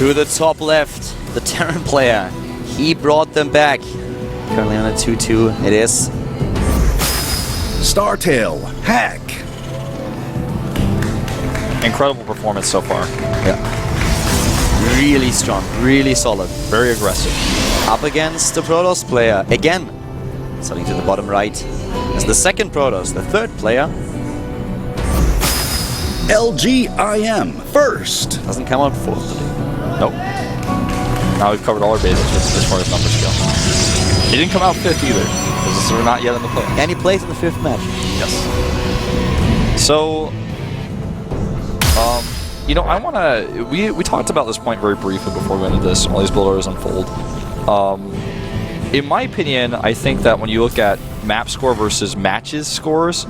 To the top left, the Terran player. He brought them back. Currently on a 2-2. It is StarTale, Hack. Incredible performance so far. Yeah. Really strong, really solid. Very aggressive. Up against the Protoss player again. Starting to the bottom right. As the second Protoss, the third player. LGIM first. Doesn't come out fourth today. Nope. Now we've covered all our bases as far as numbers go. He didn't come out fifth either, because we're not yet in the playoffs. And he plays in the fifth match. Yes. So, you know, I want to... We talked about this point very briefly before we went into this, all these builders unfold. In my opinion, I think that when you look at map score versus matches scores,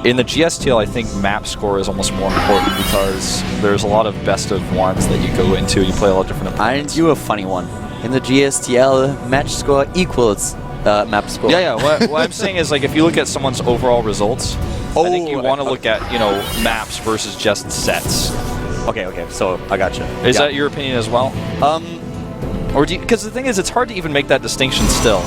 in the GSTL, I think map score is almost more important because there's a lot of best of ones that you go into. You play a lot of different opponents. Aren't you a funny one? In the GSTL, match score equals map score. Yeah. What I'm saying is, like, if you look at someone's overall results, I think you want to look at, you know, maps versus just sets. Okay. So I gotcha. Is that your opinion as well? Or do you? Because the thing is, it's hard to even make that distinction still.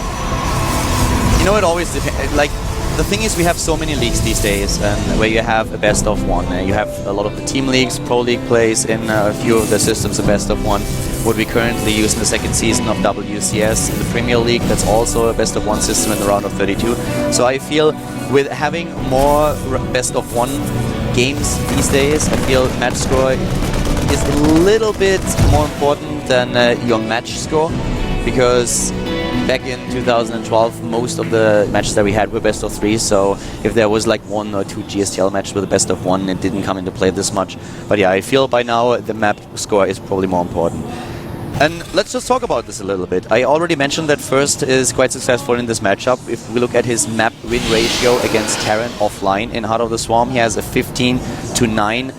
You know, it always depends. Like, the thing is, we have so many leagues these days, and where you have a best of one. You have a lot of the team leagues. Pro League plays in a few of the systems a best of one. What we currently use in the second season of WCS in the Premier League, that's also a best of one system in the round of 32. So I feel with having more best of one games these days, I feel match score is a little bit more important than your match score, because back in 2012, most of the matches that we had were best of three, so if there was like 1 or 2 GSTL matches with a best of one, it didn't come into play this much. But yeah, I feel by now the map score is probably more important. And let's just talk about this a little bit. I already mentioned that First is quite successful in this matchup. If we look at his map win ratio against Terran offline in Heart of the Swarm, he has a 15-9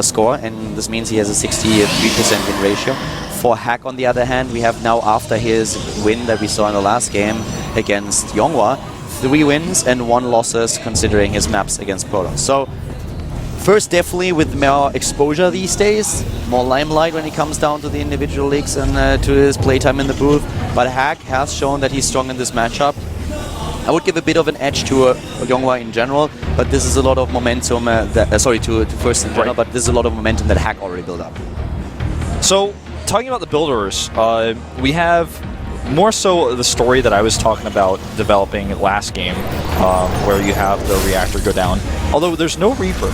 score, and this means he has a 63% win ratio. For Hack, on the other hand, we have now, after his win that we saw in the last game against Yonghua, 3 wins and 1 losses considering his maps against Protoss. So, First definitely with more exposure these days, more limelight when it comes down to the individual leagues and to his playtime in the booth. But Hack has shown that he's strong in this matchup. I would give a bit of an edge to Yonghua in general, but this is a lot of momentum, to First in general, but this is a lot of momentum that Hack already built up. So, talking about the builders, we have more so the story that I was talking about developing last game, where you have the reactor go down. Although there's no Reaper,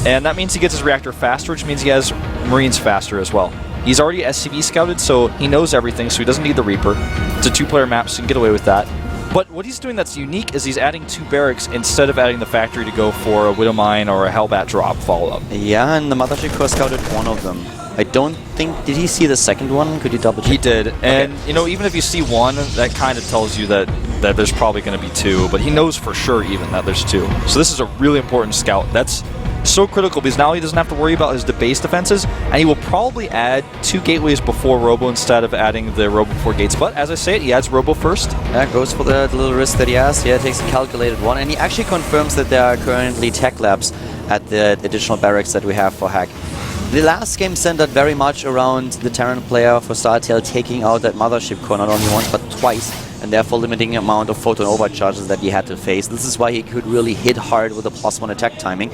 and that means he gets his reactor faster, which means he has Marines faster as well. He's already SCV scouted, so he knows everything, so he doesn't need the Reaper. It's a 2-player map, so he can get away with that. But what he's doing that's unique is he's adding 2 barracks instead of adding the factory to go for a Widow Mine or a Hellbat drop follow-up. Yeah, and the Mothership Core scouted one of them. I don't think... Did he see the second one? Could you double check? He did. And, you know, even if you see one, that kind of tells you that there's probably going to be 2. But he knows for sure even that there's 2. So this is a really important scout. That's so critical because now he doesn't have to worry about his base defenses. And he will probably add 2 gateways before Robo instead of adding the Robo before gates. But as I say it, he adds Robo first. Yeah, goes for the little risk that he has. Yeah, takes a calculated one. And he actually confirms that there are currently tech labs at the additional barracks that we have for Hack. The last game centered very much around the Terran player for StarTale taking out that Mothership Core not only once but twice, and therefore limiting the amount of photon overcharges that he had to face. This is why he could really hit hard with a +1 attack timing.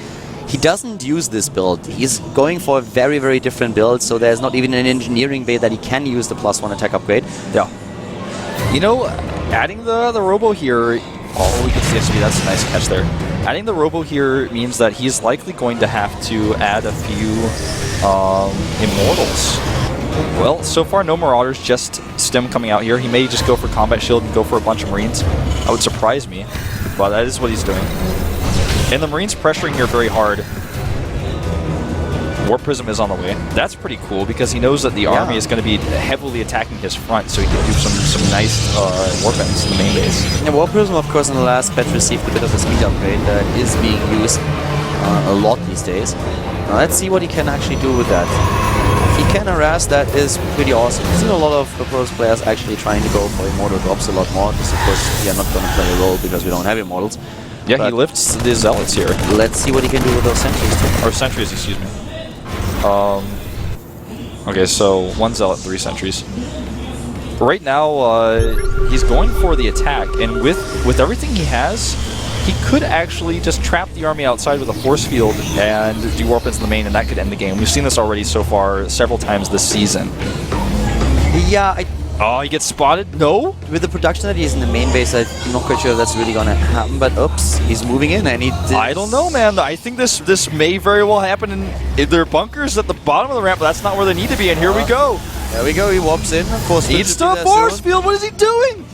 He doesn't use this build. He's going for a very, very different build, so there's not even an engineering bay that he can use the +1 attack upgrade. Yeah. You know, adding the Robo here... Oh, we can see SB. That's a nice catch there. Adding the Robo here means that he's likely going to have to add a few Immortals. Well, so far no Marauders, just Stim coming out here. He may just go for Combat Shield and go for a bunch of Marines. That would surprise me, but that is what he's doing. And the Marines pressuring here very hard. War Prism is on the way. That's pretty cool because he knows that the army is going to be heavily attacking his front, so he can do some nice warbands in the main base. Yeah, War Prism, of course, in the last patch received a bit of a speed upgrade that is being used a lot these days. Now, let's see what he can actually do with that. If he can harass, that is pretty awesome. We've seen a lot of Protoss players actually trying to go for Immortal drops a lot more. Because, of course, we are not going to play a role because we don't have Immortals. Yeah, but he lifts the Zealots here. Let's see what he can do with those sentries too. Or sentries, excuse me. Okay, so 1 Zealot, 3 sentries. Right now, he's going for the attack, and with everything he has, he could actually just trap the army outside with a force field and do warp into the main, and that could end the game. We've seen this already so far several times this season. Yeah, Oh, he gets spotted? No? with the production that he's in the main base, I'm not quite sure if that's really gonna happen, but oops, he's moving in and he did. I don't know, man. I think this may very well happen in their bunkers at the bottom of the ramp, but that's not where they need to be, and here we go. There we go, he warps in. Force Needs to force field. What is he doing?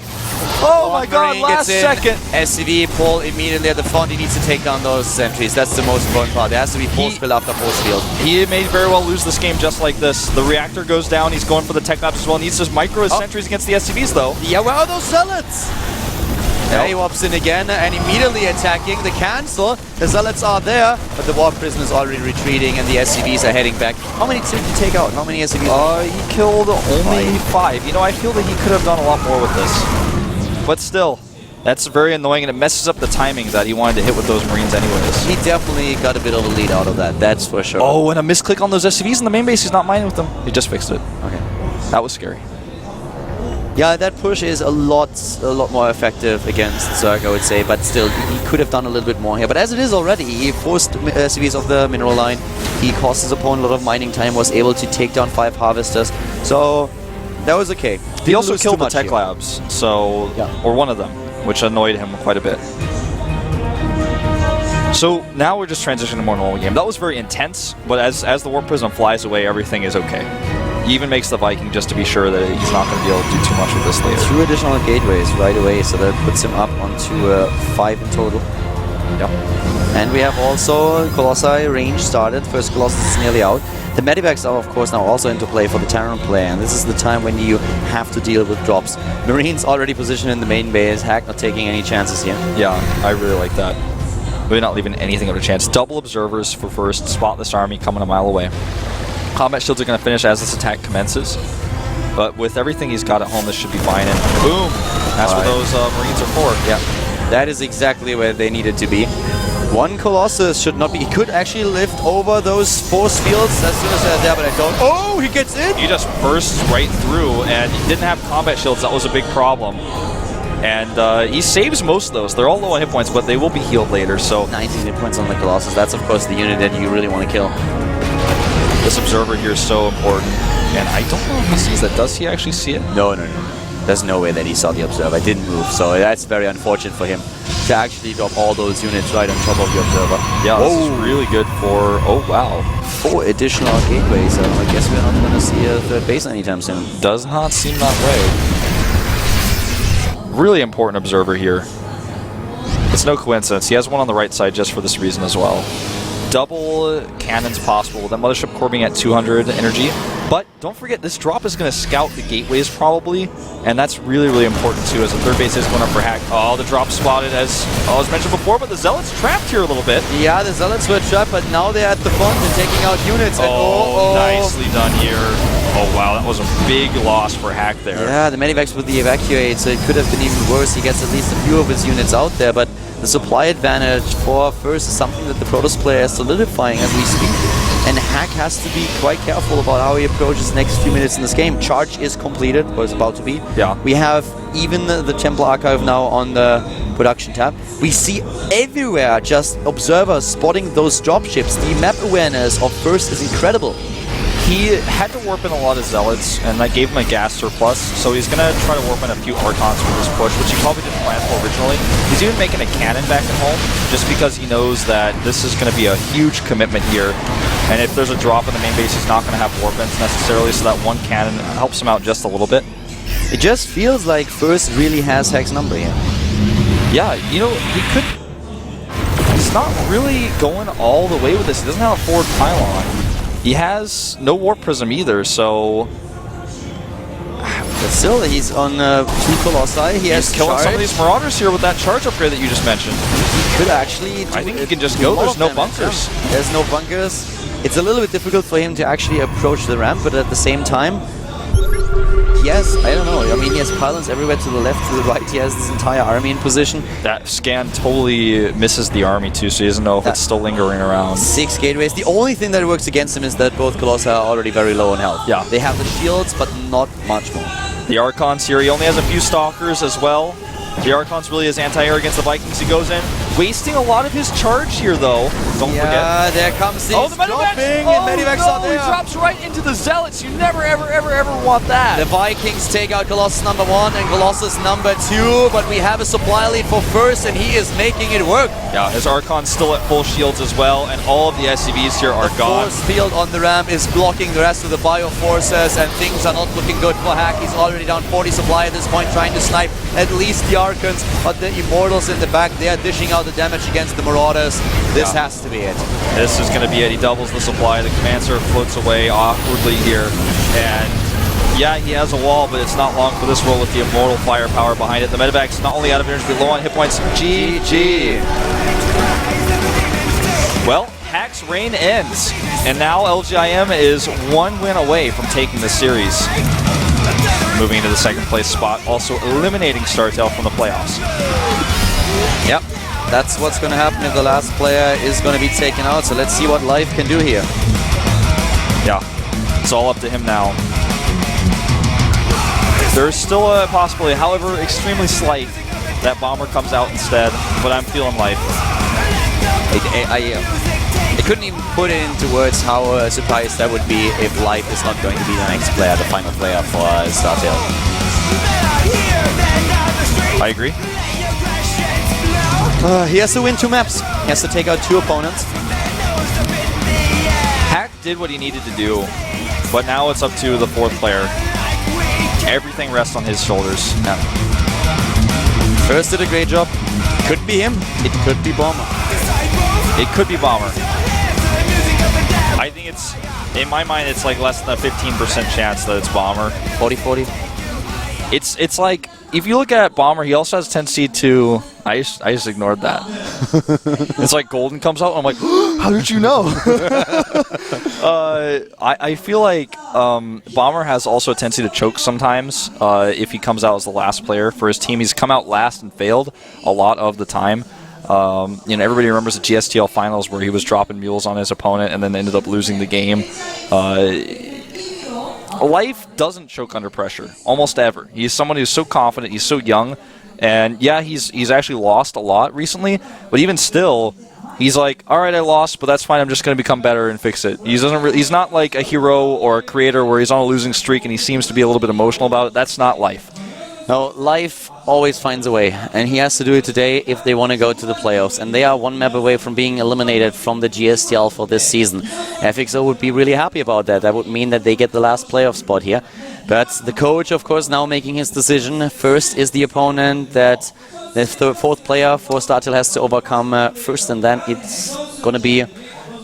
Oh my god, last second. SCV, Paul immediately at the front. He needs to take down those sentries. That's the most important part. There has to be force field after force field. He may very well lose this game just like this. The reactor goes down. He's going for the tech labs as well. Needs to micro his sentries against the SCVs though. Yeah, where are those zealots? There he warps in again and immediately attacking the cancel. The zealots are there, but the warp prison is already retreating and the SCVs are heading back. How many did he take out? How many SCVs? He killed only 5. You know, I feel that he could have done a lot more with this. But still, that's very annoying, and it messes up the timings that he wanted to hit with those Marines anyways. He definitely got a bit of a lead out of that, that's for sure. Oh, and a misclick on those SCVs in the main base. He's not mining with them. He just fixed it. Okay. That was scary. Yeah, that push is a lot more effective against Zerg, I would say, but still, he could have done a little bit more here. But as it is already, he forced SCVs off the mineral line, he cost his opponent a lot of mining time, was able to take down 5 harvesters, so that was okay. He also killed the tech labs, so, or one of them, which annoyed him quite a bit. So now we're just transitioning to a more normal game. That was very intense, but as the Warp Prism flies away, everything is okay. He even makes the Viking just to be sure that he's not going to be able to do too much with this later. 2 additional gateways right away, so that puts him up onto 5 in total. Yep. And we have also Colossi range started. First Colossus is nearly out. The Medivacs are of course now also into play for the Terran play, and this is the time when you have to deal with drops. Marines already positioned in the main base, Hack not taking any chances here. Yeah, I really like that. Really not leaving anything of a chance. Double observers for first, spot this army coming a mile away. Combat shields are going to finish as this attack commences, but with everything he's got at home, this should be fine, and boom! That's what those Marines are for. Yeah, that is exactly where they needed to be. 1 Colossus should not be. He could actually lift over those force fields as soon as they're there, but I don't. Oh, he gets in! He just bursts right through, and he didn't have combat shields. That was a big problem. And he saves most of those. They're all low on hit points, but they will be healed later, so... 19 hit points on the Colossus. That's, of course, the unit that you really want to kill. This observer here is so important. And I don't know if he sees that. Does he actually see it? No. There's no way that he saw the observer. I didn't move, so that's very unfortunate for him to actually drop all those units right on top of the observer. Yeah, this is really good for... Oh, wow. 4 additional gateways, so I guess we're not going to see a third base anytime soon. Does not seem that way. Really important observer here. It's no coincidence. He has one on the right side just for this reason as well. Double cannons possible. That Mothership Core being at 200 energy. But don't forget, this drop is going to scout the gateways probably, and that's really, really important too, as the third base is going up for Hack. Oh, the drop spotted as mentioned before, but the Zealots trapped here a little bit. Yeah, the Zealots were trapped, but now they're at the front and taking out units. Oh, nicely done here. Oh, wow, that was a big loss for Hack there. Yeah, the Medivacs with the evacuate, so it could have been even worse. He gets at least a few of his units out there, but the supply advantage for first is something that the Protoss player is solidifying as we speak. And Hack has to be quite careful about how he approaches the next few minutes in this game. Charge is completed, or is about to be. Yeah. We have even the Templar Archive now on the production tab. We see everywhere just observers spotting those dropships. The map awareness of First is incredible. He had to warp in a lot of Zealots, and that gave him a gas surplus, so he's going to try to warp in a few Archons for this push, which he probably didn't plan for originally. He's even making a cannon back at home, just because he knows that this is going to be a huge commitment here, and if there's a drop in the main base, he's not going to have warp-ins necessarily, so that one cannon helps him out just a little bit. It just feels like First really has Hack's number here. Yeah, you know, he could... He's not really going all the way with this. He doesn't have a forward pylon. He has no Warp Prism either, so... But still, he's on 2 Colossi. He's killing some of these Marauders here with that charge upgrade that you just mentioned. He could actually... I think he can just go. There's no bunkers. Yeah. There's no bunkers. It's a little bit difficult for him to actually approach the ramp, but at the same time, he has, I don't know, I mean, he has pylons everywhere to the left, to the right. He has this entire army in position. That scan totally misses the army too, so he doesn't know if it's still lingering around. 6 gateways. The only thing that works against him is that both Colossi are already very low on health. Yeah. They have the shields, but not much more. The Archons here, he only has a few Stalkers as well. The Archon's really his anti-air against the Vikings. He goes in, wasting a lot of his charge here, though. Don't forget. There comes the dropping, and Medivacs no, are there. He drops right into the Zealots. You never, ever, ever, ever want that. The Vikings take out Colossus number 1 and Colossus number 2, but we have a supply lead for first, and he is making it work. Yeah, his Archon's still at full shields as well, and all of the SCVs here are gone. Force field on the ramp is blocking the rest of the bio forces, and things are not looking good for Hack. He's already down 40 supply at this point, trying to snipe at least the Archons, but the Immortals in the back, they are dishing out the damage against the Marauders. This has to be it. This is going to be it. He doubles the supply. The Commander floats away awkwardly here, and yeah, he has a wall, but it's not long for this roll with the Immortal firepower behind it. The Medivac's not only out of energy, but low on hit points. GG. Well, Hack's reign ends, and now LGIM is 1 win away from taking the series. Moving into the second place spot, also eliminating StarTale from the playoffs. Yep, that's what's going to happen if the last player is going to be taken out, so let's see what Life can do here. Yeah, it's all up to him now. There's still a possibility, however extremely slight, that Bomber comes out instead, but I'm feeling Life. I couldn't even put it into words how surprised that would be if Life is not going to be the next player, the final player for StarTale. I agree. He has to win 2 maps. He has to take out 2 opponents. Hack did what he needed to do, but now it's up to the 4th player. Everything rests on his shoulders. Yeah. First did a great job. Could be him. It could be Bomber. It could be Bomber. I think it's, in my mind, it's like less than a 15% chance that it's Bomber. 40-40. It's like, if you look at Bomber, he also has a tendency to, I just ignored that. It's like Golden comes out, and I'm like, how did you know? I feel like Bomber has also a tendency to choke sometimes if he comes out as the last player for his team. He's come out last and failed a lot of the time. You know, everybody remembers the GSTL finals where he was dropping mules on his opponent and then ended up losing the game. Life doesn't choke under pressure, almost ever. He's someone who's so confident, he's so young, and yeah, he's actually lost a lot recently, but even still, he's like, all right, I lost, but that's fine, I'm just going to become better and fix it. He's not like a hero or a creator where he's on a losing streak and he seems to be a little bit emotional about it. That's not Life. No, Life always finds a way, and he has to do it today if they want to go to the playoffs, and they are 1 map away from being eliminated from the GSTL for this season. FXO would be really happy about that. That would mean that they get the last playoff spot here. But the coach, of course, now making his decision. First is the opponent that the 4th player for StarTale has to overcome first, and then it's going to be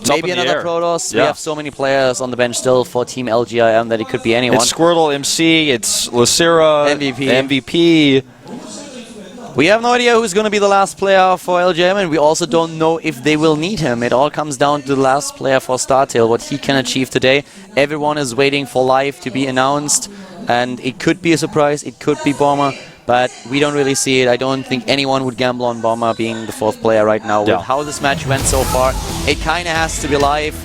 maybe another Protoss. Yeah. We have so many players on the bench still for Team LGIM that it could be anyone. It's Squirtle, MC, it's Lucera, MVP. We have no idea who's going to be the last player for LGM, and we also don't know if they will need him. It all comes down to the last player for StarTale, what he can achieve today. Everyone is waiting for Life to be announced, and it could be a surprise, it could be Bomber, but we don't really see it. I don't think anyone would gamble on Bomber being the 4th player right now. Yeah. With how this match went so far, it kind of has to be Life.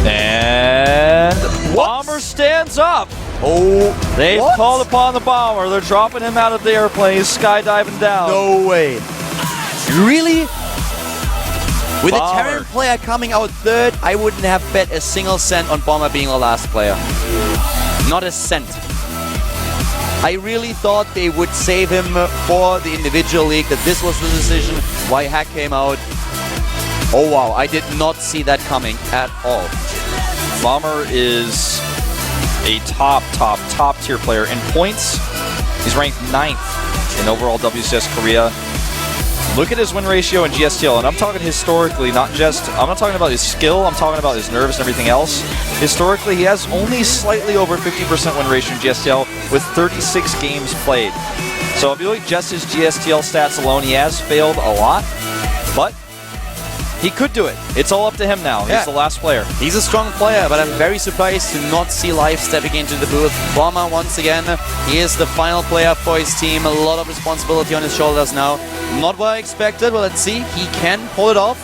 And Bomber stands up. Oh, They've called upon the Bomber. They're dropping him out of the airplane. He's skydiving down. No way. Really? With a Bomber. Terran player coming out 3rd, I wouldn't have bet a single cent on Bomber being the last player. Not a cent. I really thought they would save him for the individual league, that this was the decision why Hack came out. Oh wow, I did not see that coming at all. Bomber is a top tier player. In points, he's ranked 9th in overall WCS Korea. Look at his win ratio in GSTL, and I'm talking historically, I'm not talking about his skill, I'm talking about his nerves and everything else. Historically, he has only slightly over 50% win ratio in GSTL with 36 games played. So if you look at just his GSTL stats alone, he has failed a lot, but He could do it. It's all up to him now. Yeah. He's the last player. He's a strong player, but I'm very surprised to not see Life stepping into the booth. Bomber, once again, he is the final player for his team. A lot of responsibility on his shoulders now. Not what I expected, but let's see. He can pull it off.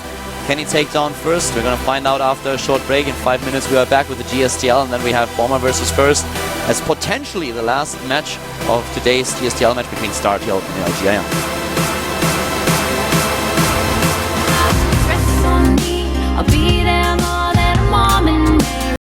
Can he take down first? We're going to find out after a short break. In 5 minutes, we are back with the GSTL, and then we have Bomber versus First as potentially the last match of today's GSTL match between StarTale and LGIM.